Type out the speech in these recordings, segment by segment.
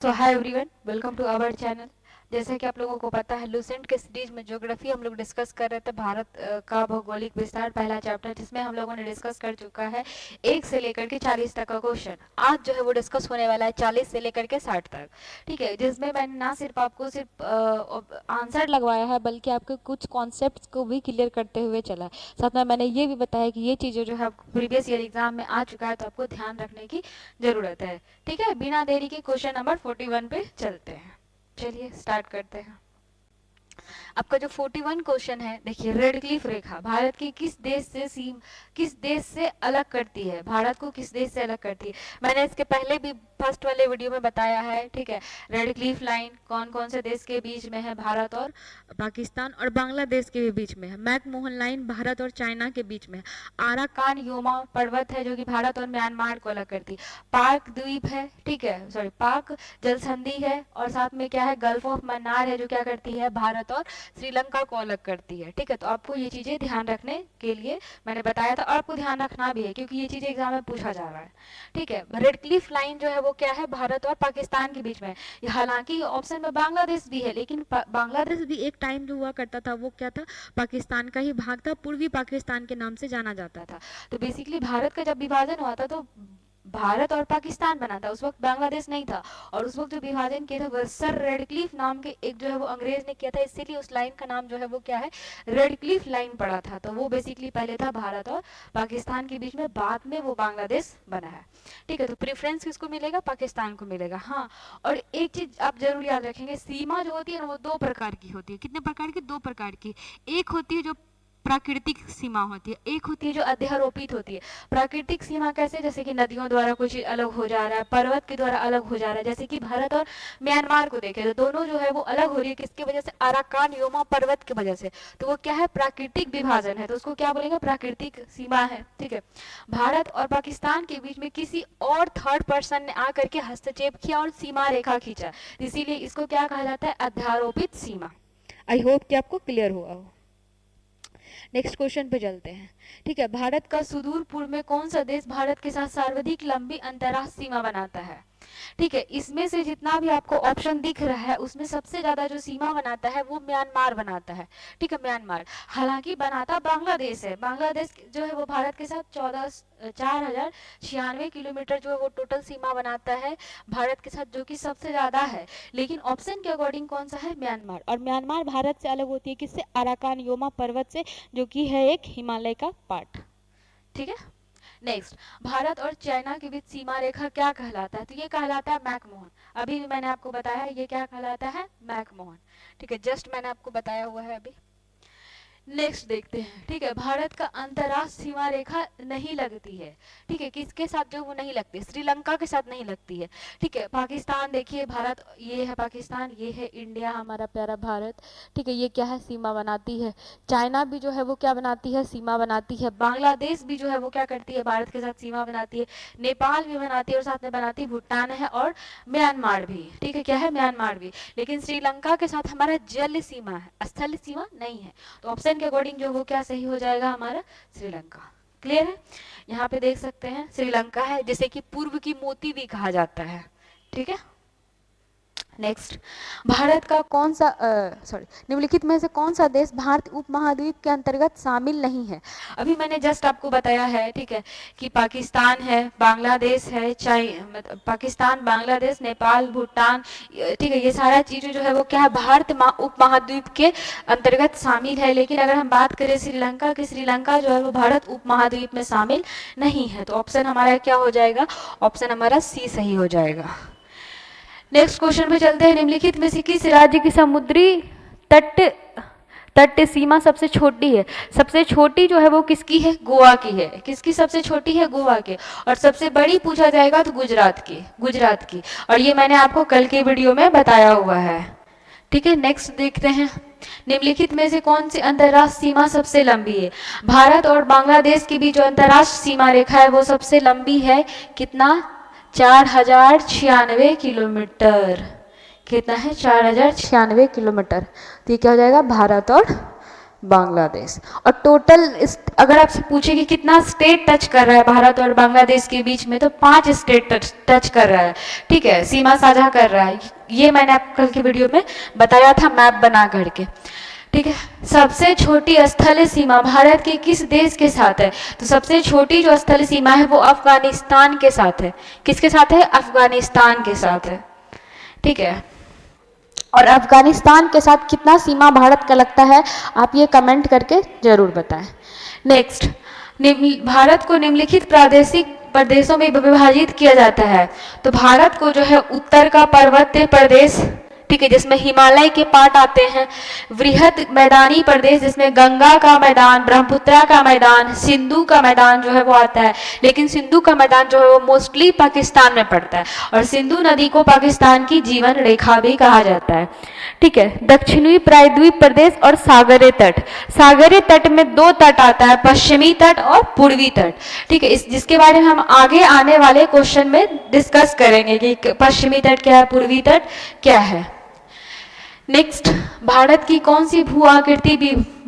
So hi everyone, welcome to our channel. जैसे कि आप लोगों को पता है, लूसेंट के सीरीज में ज्योग्राफी हम लोग डिस्कस कर रहे थे, भारत का भौगोलिक विस्तार पहला चैप्टर, जिसमें हम लोगों ने डिस्कस कर चुका है 1 से लेकर के 40 तक का क्वेश्चन। आज जो है वो डिस्कस होने वाला है 40 से लेकर के 60 तक। ठीक है, जिसमें मैंने ना सिर्फ आपको सिर्फ आंसर लगवाया है, बल्कि आपके कुछ कॉन्सेप्ट्स को भी क्लियर करते हुए चला है। साथ में मैंने ये भी बताया कि ये चीज़ें जो है प्रीवियस ईयर एग्जाम में आ चुका है, तो आपको ध्यान रखने की जरूरत है। ठीक है, बिना देरी के क्वेश्चन नंबर 41 पे चलते हैं। चलिए स्टार्ट करते हैं। आपका जो 41 क्वेश्चन है, देखिए, रेड क्लिफ रेखा भारत की किस देश से अलग करती है, भारत को किस देश से अलग करती है। मैंने इसके पहले भी फर्स्ट वाले वीडियो में बताया है। ठीक है, रेड क्लिफ लाइन कौन कौन से देश के बीच में है, भारत और पाकिस्तान और बांग्लादेश के भी बीच में है। मैकमोहन लाइन भारत और चाइना के बीच में है। आराकान योमा पर्वत है जो कि भारत और म्यांमार को अलग करती है। पाक द्वीप है, ठीक है, सॉरी, पाक जल संधि है, और साथ में क्या है, गल्फ ऑफ मन्नार है जो क्या करती है, भारत और श्रीलंका को अलग करती है। ठीक है, तो आपको ये चीजें ध्यान रखने के लिए मैंने बताया था, और आपको ध्यान रखना भी है क्योंकि ये चीजें एग्जाम में पूछा जा रहा है। ठीक है, रेड क्लिफ लाइन जो है वो क्या है, भारत और पाकिस्तान के बीच में है। हालांकि ऑप्शन में बांग्लादेश भी है, लेकिन बांग्लादेश भी एक टाइम जो हुआ करता था वो क्या था, पाकिस्तान का ही भाग था, पूर्वी पाकिस्तान के नाम से जाना जाता था। तो बेसिकली भारत का जब विभाजन हुआ था तो भारत और पाकिस्तान बना था, उस वक्त बांग्लादेश नहीं था। और उस वक्त जो विभाजन किया था वह सर रेडक्लिफ नाम के एक जो है वो अंग्रेज ने किया था, इसीलिए उस लाइन का नाम जो है वो क्या है, रेडक्लिफ लाइन पड़ा था। तो वो बेसिकली पहले था भारत और पाकिस्तान के बीच में, बाद में वो बांग्लादेश बना है। ठीक है, तो प्रेफरेंस किसको मिलेगा, पाकिस्तान को मिलेगा। हाँ, और एक चीज आप जरूर याद रखेंगे, सीमा जो होती है ना वो 2 प्रकार की होती है। कितने प्रकार की, 2 प्रकार की। एक होती है जो प्राकृतिक सीमा होती है, एक होती है जो अध्यारोपित होती है। प्राकृतिक सीमा कैसे, जैसे कि नदियों द्वारा कुछ अलग हो जा रहा है, पर्वत के द्वारा अलग हो जा रहा है, जैसे कि भारत और म्यांमार को देखें तो दोनों जो है वो अलग हो रही है, किसकी वजह से, अराकान योमा पर्वत की वजह से। तो वो क्या है, प्राकृतिक विभाजन है, तो उसको क्या बोलेंगे, प्राकृतिक सीमा है। ठीक है, भारत और पाकिस्तान के बीच में किसी और थर्ड पर्सन ने आकर के हस्तक्षेप किया और सीमा रेखा खींचा, इसीलिए इसको क्या कहा जाता है, अध्यारोपित सीमा। आई होप कि आपको क्लियर हुआ हो। नेक्स्ट क्वेश्चन पे चलते हैं। ठीक है, भारत का सुदूर पूर्व में कौन सा देश भारत के साथ सर्वाधिक लंबी अंतर्राष्ट्रीय सीमा बनाता है। ठीक है, इसमें से जितना भी आपको ऑप्शन दिख रहा है उसमें सबसे ज्यादा जो सीमा बनाता है वो म्यांमार बनाता है। ठीक है, म्यांमार। हालांकि बनाता बांग्लादेश है, बांग्लादेश जो है वो भारत के साथ 4,096 किलोमीटर जो है वो टोटल सीमा बनाता है भारत के साथ, जो कि सबसे ज्यादा है। लेकिन ऑप्शन के अकॉर्डिंग कौन सा है, म्यांमार। और म्यांमार भारत से अलग होती है किससे, अराकान योमा पर्वत से, जो कि है एक हिमालय का पार्ट। ठीक है, नेक्स्ट, भारत और चाइना के बीच सीमा रेखा क्या कहलाता है, तो ये कहलाता है मैकमोहन। अभी भी मैंने आपको बताया है ये क्या कहलाता है, मैकमोहन। ठीक है, जस्ट मैंने आपको बताया हुआ है अभी। नेक्स्ट देखते हैं। ठीक है, भारत का अंतरराष्ट्रीय सीमा रेखा नहीं लगती है। ठीक है, किसके साथ जो वो नहीं लगती, श्रीलंका के साथ नहीं लगती है। ठीक है, पाकिस्तान देखिए, भारत ये है पाकिस्तान, ये है इंडिया हमारा प्यारा भारत। ठीक है, ये क्या है, सीमा बनाती है। चाइना भी जो है वो क्या बनाती है, सीमा बनाती है। बांग्लादेश भी जो है वो क्या करती है, भारत के साथ सीमा बनाती है। नेपाल भी बनाती है, और साथ में बनाती है भूटान है, और म्यांमार भी। ठीक है, क्या है, म्यांमार भी। लेकिन श्रीलंका के साथ हमारा जल सीमा है, स्थल सीमा नहीं है। तो ऑप्शन के अकॉर्डिंग जो वो क्या सही हो जाएगा, हमारा श्रीलंका। क्लियर है, यहाँ पे देख सकते हैं श्रीलंका है, जिसे कि पूर्व की मोती भी कहा जाता है। ठीक है, नेक्स्ट, भारत का कौन सा सॉरी निम्नलिखित में से कौन सा देश भारत उपमहाद्वीप के अंतर्गत शामिल नहीं है। अभी मैंने जस्ट आपको बताया है, ठीक है, कि पाकिस्तान है, बांग्लादेश है, पाकिस्तान, बांग्लादेश, नेपाल, भूटान, ठीक है, ये सारा चीजें जो है वो क्या है, भारत उपमहाद्वीप के अंतर्गत शामिल है। लेकिन अगर हम बात करें श्रीलंका की, श्रीलंका जो है वो भारत उपमहाद्वीप में शामिल नहीं है। तो ऑप्शन हमारा क्या हो जाएगा, ऑप्शन हमारा सी सही हो जाएगा। नेक्स्ट क्वेश्चन पे चलते हैं। निम्नलिखित में से किस राज्य की समुद्री तट तट सीमा सबसे छोटी है। सबसे छोटी जो है वो किसकी है, गोवा की है। किसकी सबसे छोटी है, गोवा के। और सबसे बड़ी पूछा जाएगा तो गुजरात की। और ये मैंने आपको कल के वीडियो में बताया हुआ है। ठीक है, नेक्स्ट देखते हैं। निम्नलिखित में से कौन सी अंतर्राष्ट्रीय सीमा सबसे लंबी है। भारत और बांग्लादेश के बीच जो अंतर्राष्ट्रीय सीमा रेखा है वो सबसे लंबी है, कितना, 4,096 किलोमीटर। कितना है, 4,096 किलोमीटर। तो ये क्या हो जाएगा, भारत और बांग्लादेश। और टोटल अगर आपसे पूछे कि कितना स्टेट टच कर रहा है भारत और बांग्लादेश के बीच में, तो 5 स्टेट टच कर रहा है, ठीक है, सीमा साझा कर रहा है। ये मैंने आपको कल की वीडियो में बताया था मैप बना करके, ठीक है। सबसे छोटी स्थलीय सीमा भारत के किस देश के साथ है? तो सबसे छोटी जो स्थलीय सीमा है वो अफगानिस्तान के साथ है। किसके साथ है? अफगानिस्तान के साथ है, ठीक है। और अफगानिस्तान के साथ कितना सीमा भारत का लगता है, आप ये कमेंट करके जरूर बताएं। नेक्स्ट, भारत को निम्नलिखित प्रादेशिक प्रदेशों में विभाजित किया जाता है। तो भारत को जो है उत्तर का पर्वतीय प्रदेश, ठीक है, जिसमें हिमालय के पार्ट आते हैं, वृहद मैदानी प्रदेश जिसमें गंगा का मैदान, ब्रह्मपुत्र का मैदान, सिंधु का मैदान जो है वो आता है। लेकिन सिंधु का मैदान जो है वो मोस्टली पाकिस्तान में पड़ता है, और सिंधु नदी को पाकिस्तान की जीवन रेखा भी कहा जाता है, ठीक है। दक्षिणी प्रायद्वीप प्रदेश और सागरीय तट। सागरीय तट में 2 तट आता है, पश्चिमी तट और पूर्वी तट, ठीक है। जिसके बारे में हम आगे आने वाले क्वेश्चन में डिस्कस करेंगे कि पश्चिमी तट क्या है, पूर्वी तट क्या है। नेक्स्ट, भारत की कौन सी भू आकृति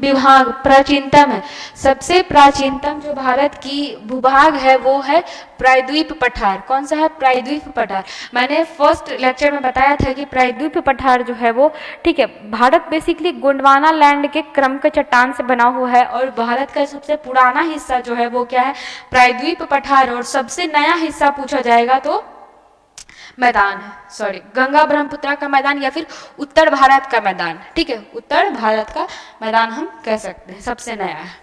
विभाग प्राचीनतम है? सबसे प्राचीनतम जो भारत की भूभाग है वो है प्रायद्वीप पठार। कौन सा है? प्रायद्वीप पठार। मैंने फर्स्ट लेक्चर में बताया था कि प्रायद्वीप पठार जो है वो, ठीक है, भारत बेसिकली गोंडवाना लैंड के क्रम के चट्टान से बना हुआ है, और भारत का सबसे पुराना हिस्सा जो है वो क्या है? प्रायद्वीप पठार। और सबसे नया हिस्सा पूछा जाएगा तो मैदान है, सॉरी, गंगा ब्रह्मपुत्र का मैदान या फिर उत्तर भारत का मैदान, ठीक है, उत्तर भारत का मैदान हम कह सकते हैं, सबसे नया है।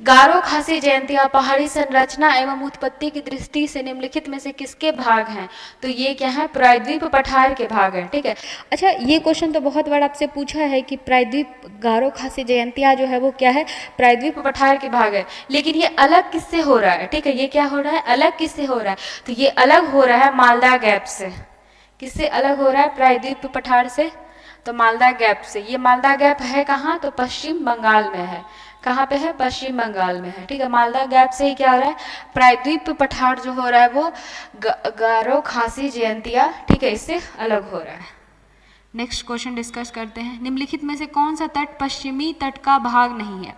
गारो खासी जयंतिया पहाड़ी संरचना एवं उत्पत्ति की दृष्टि से निम्नलिखित में से किसके भाग हैं? तो ये क्या है? प्रायद्वीप पठार के भाग हैं, ठीक है। अच्छा, ये क्वेश्चन तो बहुत बार आपसे पूछा है कि प्रायद्वीप गारो खासी जयंतिया जो है वो क्या है? प्रायद्वीप पठार के भाग है। लेकिन ये अलग किससे हो रहा है? ठीक है, ये क्या हो रहा है? अलग किससे हो रहा है? तो ये अलग हो रहा है मालदा गैप से। किससे अलग हो रहा है? प्रायद्वीप पठार से, तो मालदा गैप से। ये मालदा गैप है कहाँ? तो पश्चिम बंगाल में है। कहाँ पे है? पश्चिम बंगाल में है, ठीक है। मालदा गैप से ही क्या हो रहा है? प्रायद्वीप पठार जो हो रहा है वो गारो खासी जयंतिया, ठीक है, इससे अलग हो रहा है। नेक्स्ट क्वेश्चन डिस्कस करते हैं। निम्नलिखित में से कौन सा तट पश्चिमी तट का भाग नहीं है?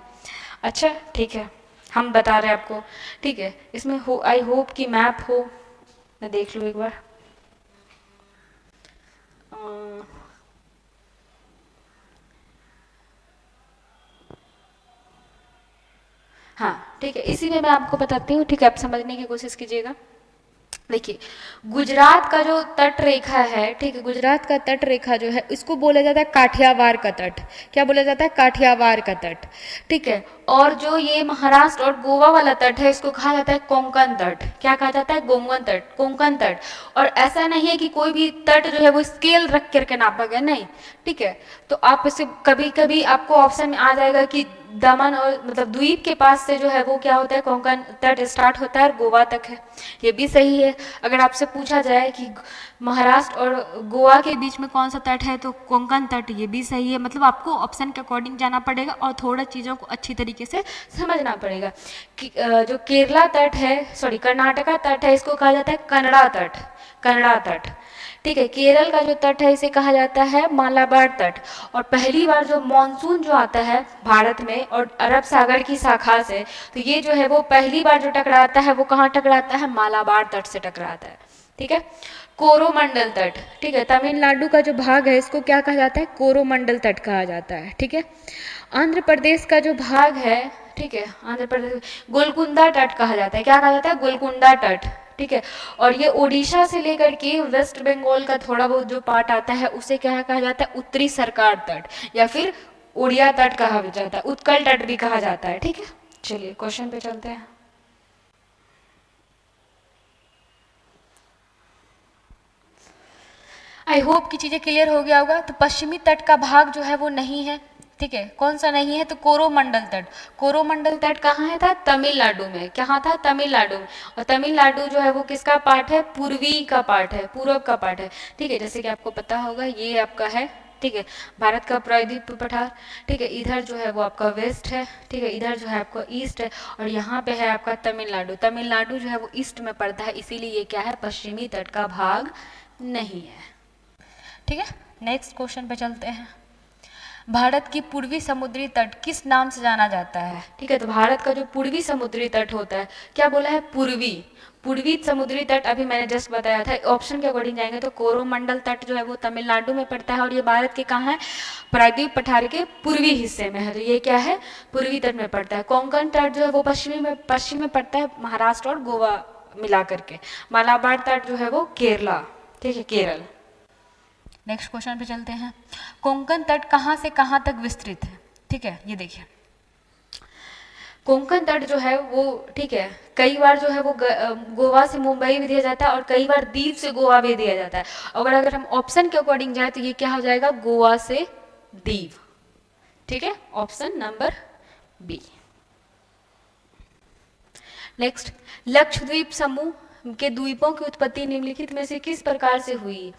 अच्छा, ठीक है, हम बता रहे हैं आपको, ठीक है। इसमें आई होप कि मैप हो, मैं देख लूँ एक बार। हाँ, ठीक है, इसी में मैं आपको बताती हूँ, ठीक है, आप समझने की कोशिश कीजिएगा। देखिए, गुजरात का जो तट रेखा है, ठीक है, गुजरात का तट रेखा जो है इसको बोला जाता है काठियावाड़ का तट। क्या बोला जाता है? काठियावाड़ का तट, ठीक है। और जो ये महाराष्ट्र और गोवा वाला तट है इसको कहा जाता है कोंकण तट। क्या कहा जाता है? कोंकण तट, कोंकण तट। और ऐसा नहीं है कि कोई भी तट जो है वो स्केल रख करके नापा गया, नहीं, ठीक है। तो आप इसे कभी कभी आपको ऑप्शन में आ जाएगा कि दमन और मतलब द्वीप के पास से जो है वो क्या होता है? कोंकण तट स्टार्ट होता है और गोवा तक है, ये भी सही है। अगर आपसे पूछा जाए कि महाराष्ट्र और गोवा के बीच में कौन सा तट है, तो कोंकण तट, ये भी सही है। मतलब आपको ऑप्शन के अकॉर्डिंग जाना पड़ेगा और थोड़ा चीज़ों को अच्छी तरीके से समझना पड़ेगा। कि जो केरला तट है, सॉरी, कर्नाटका तट है, इसको कहा जाता है कन्नड़ा तट, कन्नड़ा तट, ठीक है। केरल का जो तट है इसे कहा जाता है मालाबार तट। और पहली बार जो मॉनसून जो आता है भारत में और अरब सागर की शाखा से, तो ये जो है वो पहली बार जो टकराता है वो कहाँ टकराता है? मालाबार तट से टकराता है, ठीक है। कोरोमंडल तट, ठीक है, तमिलनाडु का जो भाग है इसको क्या कहा जाता है? कोरोमंडल तट कहा जाता है, ठीक है। आंध्र प्रदेश का जो भाग है, ठीक है, आंध्र प्रदेश गोलकुंडा तट कहा जाता है। क्या कहा जाता है? गोलकुंडा तट, ठीक है। और ये ओडिशा से लेकर के वेस्ट बंगाल का थोड़ा बहुत जो पार्ट आता है उसे क्या कहा जाता है? उत्तरी सरकार तट या फिर उड़िया तट कहा जाता है, उत्कल तट भी कहा जाता है, ठीक है। चलिए क्वेश्चन पे चलते हैं। आई होप की चीजें क्लियर हो गया होगा। तो पश्चिमी तट का भाग जो है वो नहीं है, ठीक है। कौन सा नहीं है? तो कोरोमंडल तट। कोरोमंडल तट कहाँ है था? तमिलनाडु में। कहाँ था? तमिलनाडु में। और तमिलनाडु जो है वो किसका पार्ट है? पूर्वी का पार्ट है, पूर्व का पार्ट है, ठीक है। जैसे कि आपको पता होगा ये आपका है, ठीक है, भारत का प्रायद्वीप पठार, ठीक है। इधर जो है वो आपका वेस्ट है, ठीक है, इधर जो है आपका ईस्ट है, और यहाँ पे है आपका तमिलनाडु। तमिलनाडु जो है वो ईस्ट में पड़ता है, इसीलिए ये क्या है? पश्चिमी तट का भाग नहीं है, ठीक है। नेक्स्ट क्वेश्चन पे चलते हैं। भारत की पूर्वी समुद्री तट किस नाम से जाना जाता है? ठीक है, तो भारत का जो पूर्वी समुद्री तट होता है, क्या बोला है? पूर्वी। पूर्वी समुद्री तट अभी मैंने जस्ट बताया था। ऑप्शन के अकॉर्डिंग जाएंगे तो कोरोमंडल तट जो है वो तमिलनाडु में पड़ता है और ये भारत के कहाँ है? प्रायद्वीप पठार के पूर्वी हिस्से में है, तो ये क्या है? पूर्वी तट में पड़ता है। कोंकण तट जो है वो पश्चिम में पड़ता है, महाराष्ट्र और गोवा मिला करके। मालाबार तट जो है वो केरला, ठीक है, केरल। नेक्स्ट क्वेश्चन पे चलते हैं। कोंकण तट कहाँ से कहाँ तक विस्तृत है? ठीक है, ये देखिए कोंकण तट जो है वो, ठीक है, कई बार जो है वो गोवा से मुंबई भी दिया जाता है और कई बार दीव से गोवा भी दिया जाता है। अगर हम ऑप्शन के अकॉर्डिंग जाए तो ये क्या हो जाएगा? गोवा से दीव, ठीक है, option number B. Next, Lakshadweep समूह के द्वीपों की उत्पत्ति निम्नलिखित में से किस प्रकार से हुई?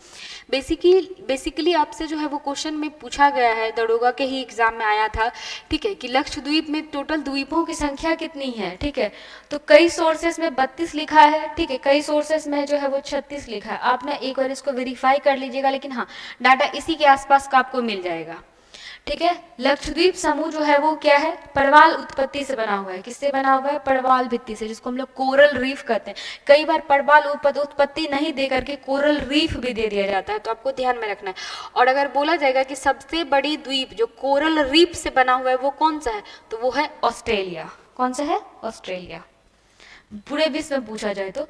बेसिकली आपसे जो है वो क्वेश्चन में पूछा गया है, दरोगा के ही एग्जाम में आया था, ठीक है, कि लक्षद्वीप में टोटल द्वीपों की संख्या कितनी है? ठीक है, तो कई सोर्सेस में 32 लिखा है, ठीक है, कई सोर्सेस में जो है वो 36 लिखा है। आप ना एक बार इसको वेरीफाई कर लीजिएगा, लेकिन हाँ, डाटा इसी के आसपास का आपको मिल जाएगा, ठीक है। लक्षद्वीप समूह जो है वो क्या है? प्रवाल उत्पत्ति से बना हुआ है। किससे बना हुआ है? प्रवाल भित्ति से, जिसको हम लोग कोरल रीफ कहते हैं। कई बार प्रवाल उत्पत्ति नहीं दे करके कोरल रीफ भी दे दिया जाता है, तो आपको ध्यान में रखना है। और अगर बोला जाएगा कि सबसे बड़ी द्वीप जो कोरल रीफ से बना हुआ है वो कौन सा है, तो वो है ऑस्ट्रेलिया। कौन सा है? ऑस्ट्रेलिया। पूरे विश्व में पूछा जाए तो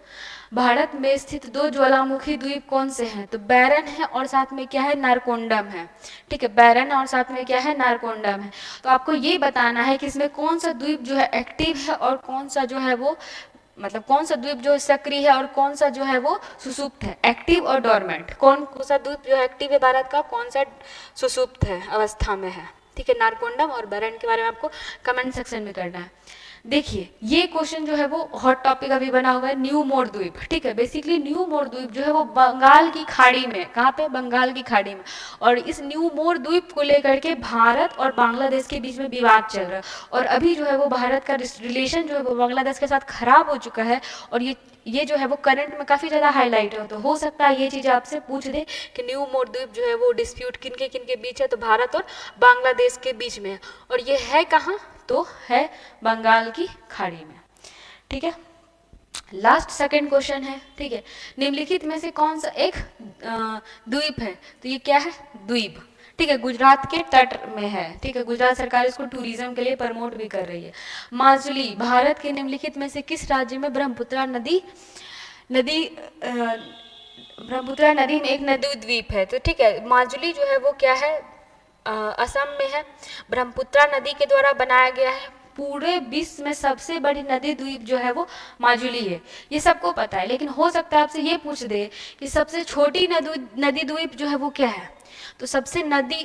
भारत में स्थित 2 ज्वालामुखी द्वीप कौन से हैं? तो बैरन है और साथ में क्या है? नारकोंडम है, ठीक है, बैरन और साथ में क्या है? नारकोंडम है। तो आपको ये बताना है कि इसमें कौन सा द्वीप जो है एक्टिव है और कौन सा जो है वो, मतलब कौन सा द्वीप जो सक्रिय है और कौन सा जो है वो सुसुप्त है। एक्टिव और डोरमेंट, कौन सा द्वीप जो एक्टिव है भारत का, कौन सा सुसुप्त है अवस्था में है, ठीक है। नारकोंडम और बैरन के बारे में आपको कमेंट सेक्शन में करना है। देखिए ये क्वेश्चन जो है वो हॉट टॉपिक अभी बना हुआ है, न्यू मोर द्वीप, ठीक है। बेसिकली न्यू मोर द्वीप जो है वो बंगाल की खाड़ी में, कहाँ पे? बंगाल की खाड़ी में। और इस न्यू मोर द्वीप को लेकर के भारत और बांग्लादेश के बीच में विवाद चल रहा है और अभी जो है वो भारत का रिलेशन जो है वो बांग्लादेश के साथ खराब हो चुका है और ये जो है वो करंट में काफ़ी ज़्यादा हाईलाइट है। तो हो सकता है ये चीज़ आपसे पूछ दे कि न्यू मोर द्वीप जो है वो डिस्प्यूट किन के बीच है, तो भारत और बांग्लादेश के बीच में है। और ये है कहाँ? तो है बंगाल की खाड़ी में, ठीक है। लास्ट सेकंड क्वेश्चन है, ठीक है, निम्नलिखित में से कौन सा एक द्वीप है? तो ये क्या है? द्वीप, ठीक है, गुजरात के तट में है, ठीक है। गुजरात सरकार इसको टूरिज्म के लिए प्रमोट भी कर रही है। माजुली भारत के निम्नलिखित में से किस राज्य में ब्रह्मपुत्रा नदी में एक नदी द्वीप है? तो ठीक है, माजुली जो है वो क्या है? असम में है। ब्रह्मपुत्रा नदी के द्वारा बनाया गया है। पूरे विश्व में सबसे बड़ी नदी द्वीप जो है वो माजुली है, ये सबको पता है। लेकिन हो सकता है आपसे ये पूछ दे कि सबसे छोटी नदी द्वीप जो है वो क्या है? तो सबसे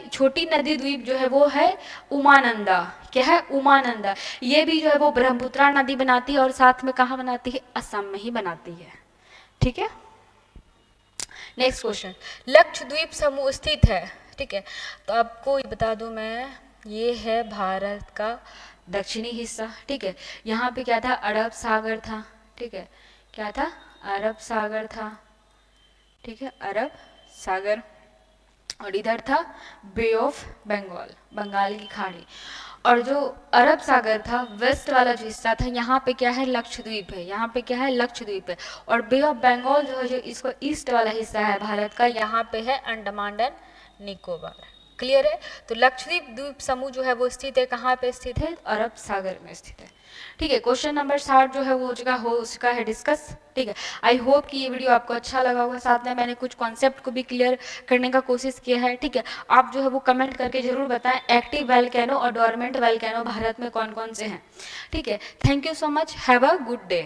छोटी नदी द्वीप जो है वो है उमानंदा। क्या है? उमानंदा। ये भी जो है वो ब्रह्मपुत्रा नदी बनाती है और साथ में कहाँ बनाती है? असम में ही बनाती है, ठीक है। नेक्स्ट क्वेश्चन, लक्षद्वीप समूह स्थित है, ठीक है, तो आपको ये बता दूं मैं, ये है भारत का दक्षिणी हिस्सा, ठीक है। यहाँ पे क्या था? अरब सागर था, ठीक है, क्या था? अरब सागर था, ठीक है, अरब सागर। और इधर था बे ऑफ बंगाल, बंगाल की खाड़ी। और जो अरब सागर था, वेस्ट वाला जो हिस्सा था, यहाँ पे क्या है? लक्षद्वीप है, यहाँ पे क्या है? लक्षद्वीप है। और बे ऑफ बंगाल जो है, जो इसको ईस्ट वाला हिस्सा है भारत का, यहाँ पे है अंडमान एंड निकोबार। क्लियर है? तो लक्षद्वीप द्वीप समूह जो है वो स्थित है कहाँ पे? स्थित है अरब सागर में स्थित है, ठीक है। क्वेश्चन नंबर 60 जो है वो हो चुका है डिस्कस, ठीक है। आई होप कि ये वीडियो आपको अच्छा लगा होगा। साथ में मैंने कुछ कॉन्सेप्ट को भी क्लियर करने का कोशिश किया है, ठीक है। आप जो है वो कमेंट करके जरूर बताएं एक्टिव वोल्केनो और डोरमेंट वोल्केनो भारत में कौन कौन से हैं, ठीक है। Thank you so much, have a good day.